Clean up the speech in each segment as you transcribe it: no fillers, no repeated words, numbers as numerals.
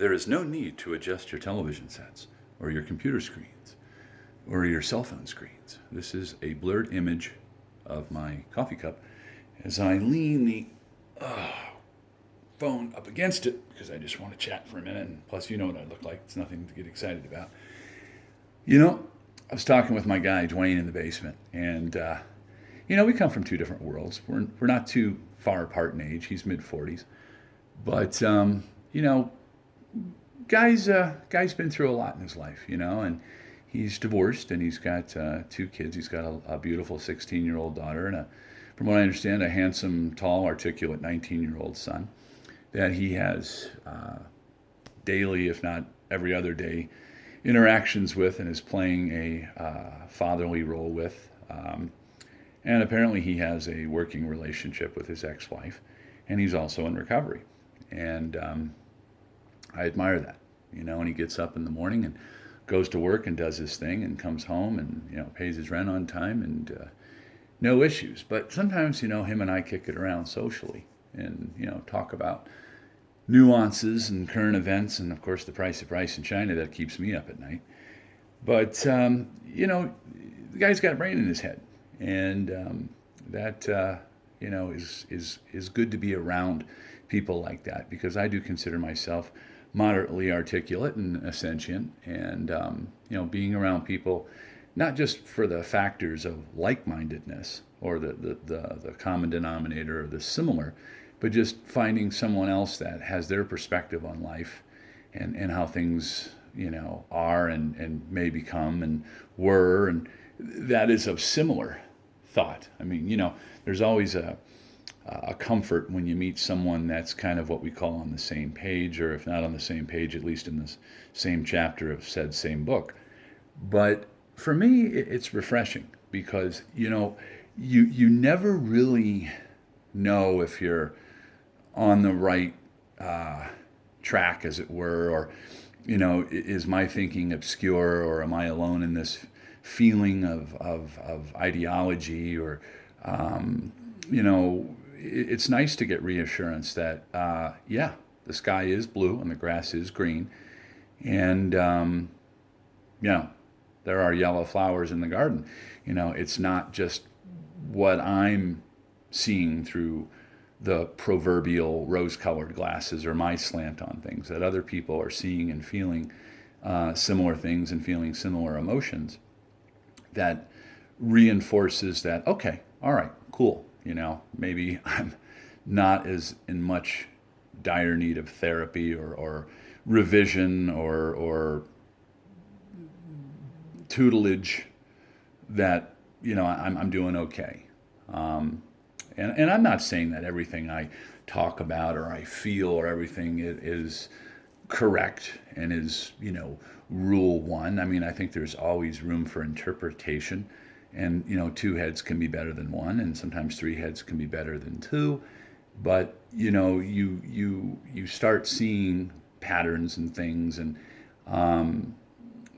There is no need to adjust your television sets or your computer screens or your cell phone screens. This is a blurred image of my coffee cup as I lean the phone up against it because I just want to chat for a minute. And plus, you know what I look like. It's nothing to get excited about. You know, I was talking with my guy, Dwayne, in the basement. And, we come from two different worlds. We're not too far apart in age. He's mid-40s. But, guy's been through a lot in his life, and he's divorced and he's got two kids. He's got a beautiful 16-year-old daughter and, from what I understand, a handsome, tall, articulate 19-year-old son that he has daily, if not every other day, interactions with and is playing a fatherly role with. And apparently he has a working relationship with his ex-wife, and he's also in recovery. And I admire that, and he gets up in the morning and goes to work and does his thing and comes home and, pays his rent on time and no issues. But sometimes, him and I kick it around socially and, talk about nuances and current events and, of course, the price of rice in China that keeps me up at night. But, the guy's got a brain in his head. And that, is good to be around people like that because I do consider myself moderately articulate and sentient. And, being around people, not just for the factors of like-mindedness or the common denominator or the similar, but just finding someone else that has their perspective on life and how things, are and may become and were, and that is of similar thought. I mean, there's always a comfort when you meet someone that's kind of what we call on the same page, or if not on the same page, at least in the same chapter of said same book. But for me, it's refreshing because, you never really know if you're on the right track, as it were, or, is my thinking obscure, or am I alone in this feeling of ideology, or, it's nice to get reassurance that, the sky is blue and the grass is green. And, there are yellow flowers in the garden. It's not just what I'm seeing through the proverbial rose-colored glasses or my slant on things, that other people are seeing and feeling similar things and feeling similar emotions. That reinforces that, okay, all right, cool. Maybe I'm not as in much dire need of therapy or revision or tutelage, that, I'm doing okay. And I'm not saying that everything I talk about or I feel or everything is correct and is, rule one. I mean, I think there's always room for interpretation, and, two heads can be better than one, and sometimes three heads can be better than two. But, you start seeing patterns and things, and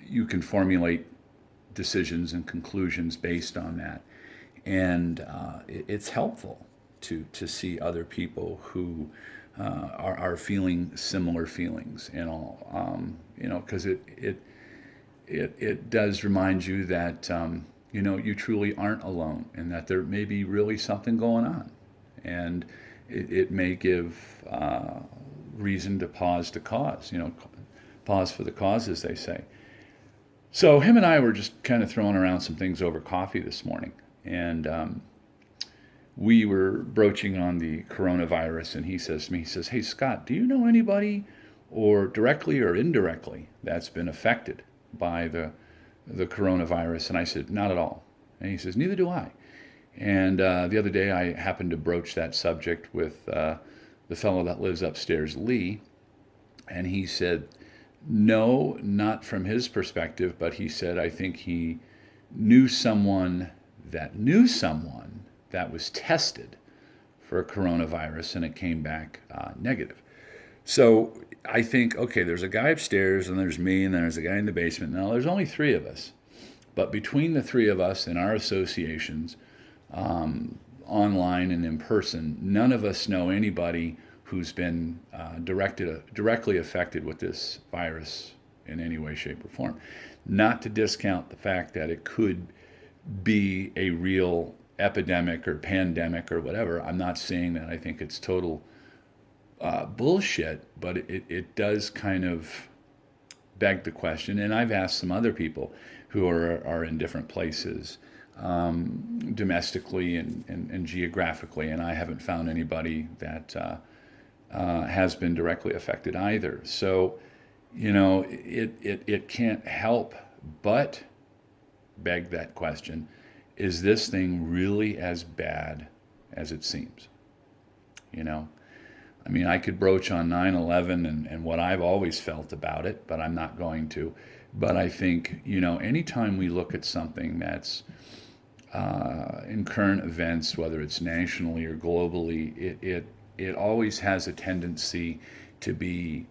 you can formulate decisions and conclusions based on that. And it's helpful to see other people who are feeling similar feelings and all, because it does remind you that, you truly aren't alone, and that there may be really something going on. And it may give reason to pause to cause, pause for the cause, as they say. So him and I were just kind of throwing around some things over coffee this morning. And we were broaching on the coronavirus, and he says to me, hey, Scott, do you know anybody, or directly or indirectly, that's been affected by the coronavirus? And I said, not at all. And he says, neither do I. And the other day I happened to broach that subject with the fellow that lives upstairs, Lee, and he said, no, not from his perspective, but he said, I think he knew someone that was tested for coronavirus and it came back negative. So I think, okay, there's a guy upstairs and there's me and there's a guy in the basement. Now there's only three of us, but between the three of us and our associations, online and in person, none of us know anybody who's been directly affected with this virus in any way, shape, or form. Not to discount the fact that it could be a real epidemic or pandemic or whatever. I'm not saying that I think it's total bullshit, but it does kind of beg the question. And I've asked some other people who are in different places domestically and geographically, and I haven't found anybody that has been directly affected either. So, it can't help but beg that question: is this thing really as bad as it seems? I mean, I could broach on 9/11 and what I've always felt about it, but I'm not going to. But I think, anytime we look at something that's in current events, whether it's nationally or globally, it always has a tendency to be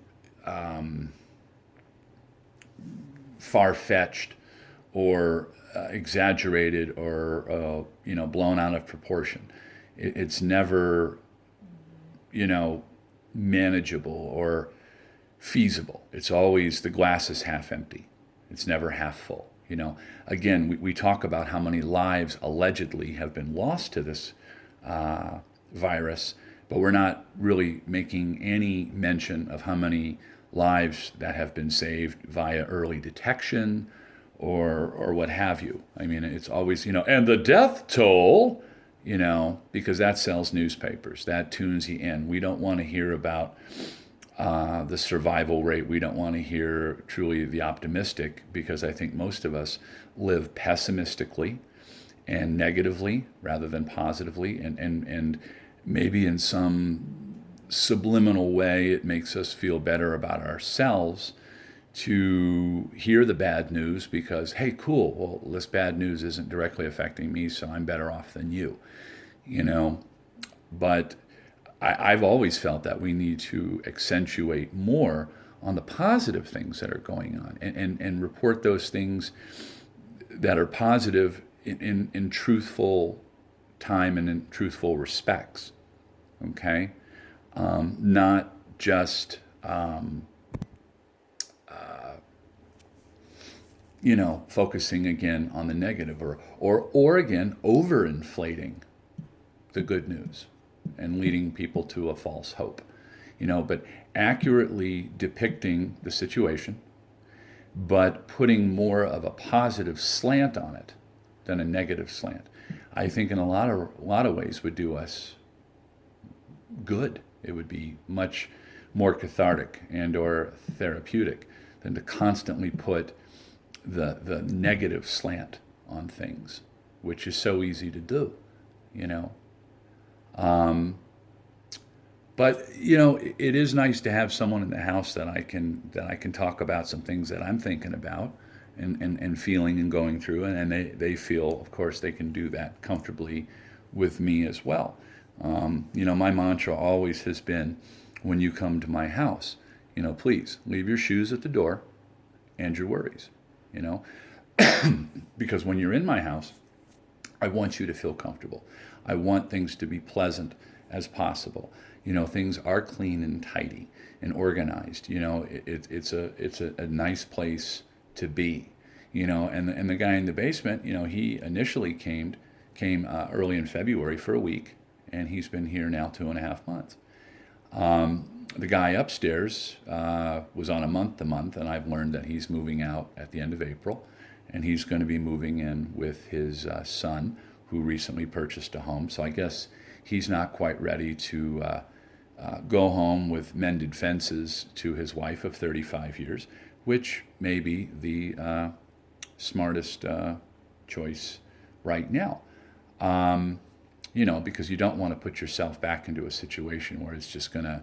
far-fetched or exaggerated or blown out of proportion. It's never manageable or feasible. It's always the glass is half empty. It's never half full. Again, we talk about how many lives allegedly have been lost to this virus, but we're not really making any mention of how many lives that have been saved via early detection or what have you. I mean, it's always, and the death toll, because that sells newspapers. That tunes you in. We don't want to hear about the survival rate. We don't want to hear truly the optimistic, because I think most of us live pessimistically and negatively rather than positively. And maybe in some subliminal way, it makes us feel better about ourselves to hear the bad news because, hey, cool, well, this bad news isn't directly affecting me, so I'm better off than you, But I've always felt that we need to accentuate more on the positive things that are going on and report those things that are positive in truthful time and in truthful respects, okay? Not just... focusing again on the negative or again, overinflating the good news and leading people to a false hope, but accurately depicting the situation, but putting more of a positive slant on it than a negative slant, I think in a lot of ways would do us good. It would be much more cathartic and or therapeutic than to constantly put the negative slant on things, which is so easy to do, But it is nice to have someone in the house that I can talk about some things that I'm thinking about and feeling and going through, and they feel, of course, they can do that comfortably with me as well. My mantra always has been, when you come to my house, please leave your shoes at the door and your worries. Because when you're in my house, I want you to feel comfortable. I want things to be pleasant as possible. Things are clean and tidy and organized. It's a nice place to be. And the guy in the basement, he initially came early in February for a week, and he's been here now 2.5 months. The guy upstairs was on a month-to-month, and I've learned that he's moving out at the end of April, and he's going to be moving in with his son, who recently purchased a home. So I guess he's not quite ready to go home with mended fences to his wife of 35 years, which may be the smartest choice right now. Because you don't want to put yourself back into a situation where it's just going to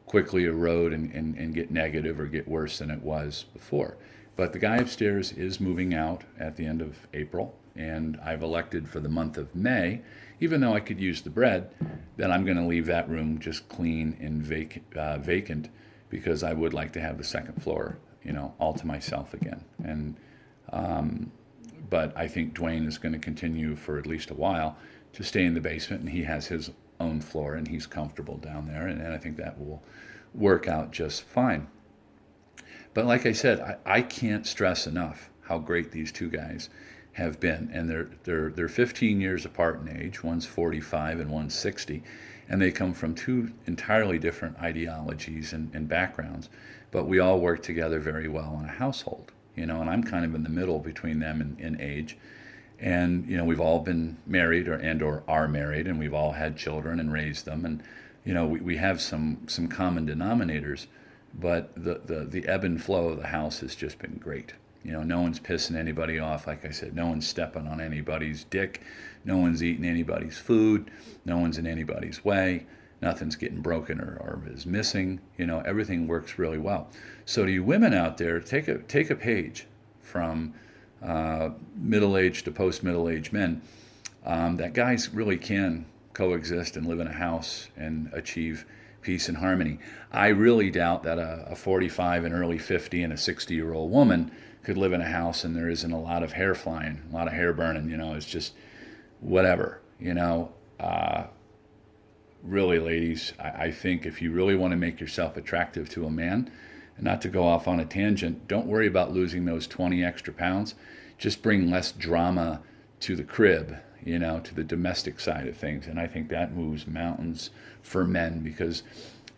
quickly erode and get negative or get worse than it was before. But the guy upstairs is moving out at the end of April, and I've elected for the month of May, even though I could use the bread, that I'm going to leave that room just clean and vacant, because I would like to have the second floor, all to myself again. And but I think Dwayne is going to continue for at least a while to stay in the basement, and he has his own floor, and he's comfortable down there, and I think that will work out just fine. But like I said, I can't stress enough how great these two guys have been, and they're 15 years apart in age. One's 45 and one's 60, and they come from two entirely different ideologies and backgrounds, but we all work together very well in a household, and I'm kind of in the middle between them in age. And we've all been married or are married, and we've all had children and raised them, and we have some common denominators, but the ebb and flow of the house has just been great. No one's pissing anybody off. Like I said, no one's stepping on anybody's dick, no one's eating anybody's food, no one's in anybody's way, nothing's getting broken or is missing. Everything works really well. So to you women out there, take a page from middle-aged to post-middle-aged men, that guys really can coexist and live in a house and achieve peace and harmony. I really doubt that a 45 and early 50 and a 60-year-old woman could live in a house and there isn't a lot of hair flying, a lot of hair burning. It's just whatever. Really, ladies, I think if you really want to make yourself attractive to a man, and not to go off on a tangent, don't worry about losing those 20 extra pounds. Just bring less drama to the crib, to the domestic side of things. And I think that moves mountains for men because,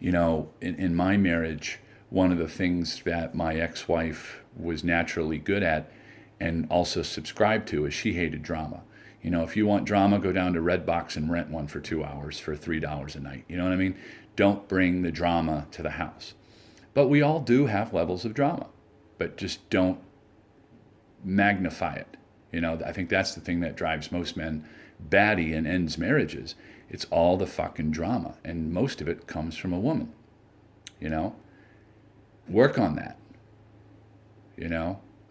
in my marriage, one of the things that my ex-wife was naturally good at and also subscribed to is she hated drama. If you want drama, go down to Redbox and rent one for 2 hours for $3 a night. You know what I mean? Don't bring the drama to the house. But we all do have levels of drama, but just don't magnify it. I think that's the thing that drives most men batty and ends marriages. It's all the fucking drama, and most of it comes from a woman. Work on that.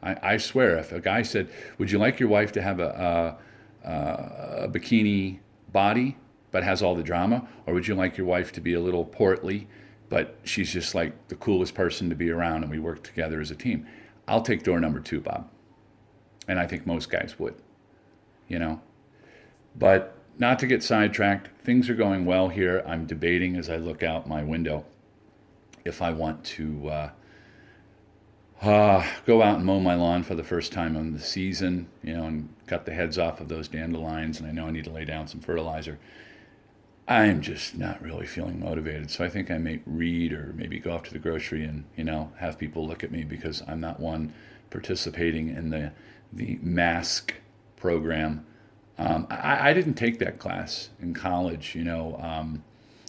I swear, if a guy said, "Would you like your wife to have a bikini body but has all the drama, or would you like your wife to be a little portly?" But she's just like the coolest person to be around and we work together as a team. I'll take door number 2, Bob. And I think most guys would, But not to get sidetracked, things are going well here. I'm debating as I look out my window if I want to go out and mow my lawn for the first time in the season, and cut the heads off of those dandelions. And I know I need to lay down some fertilizer. I'm just not really feeling motivated. So I think I may read or maybe go off to the grocery and, have people look at me because I'm not one participating in the mask program. I didn't take that class in college,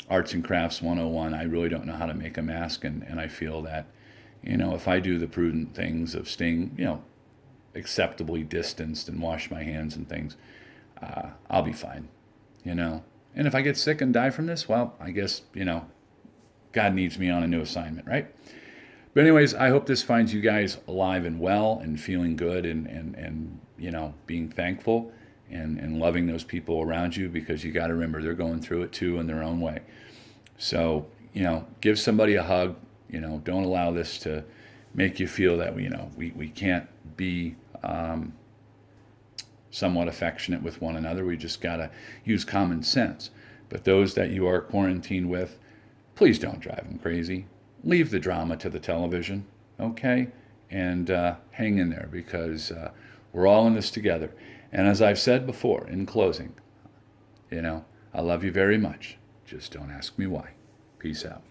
Arts and Crafts 101. I really don't know how to make a mask. And I feel that, if I do the prudent things of staying, acceptably distanced and wash my hands and things, I'll be fine, And if I get sick and die from this, well, I guess, God needs me on a new assignment, right? But anyways, I hope this finds you guys alive and well and feeling good and being thankful and loving those people around you, because you got to remember they're going through it too in their own way. So, give somebody a hug. Don't allow this to make you feel that, we can't be somewhat affectionate with one another. We just got to use common sense. But those that you are quarantined with, please don't drive them crazy. Leave the drama to the television, okay? And hang in there, because we're all in this together. And as I've said before, in closing, I love you very much. Just don't ask me why. Peace out.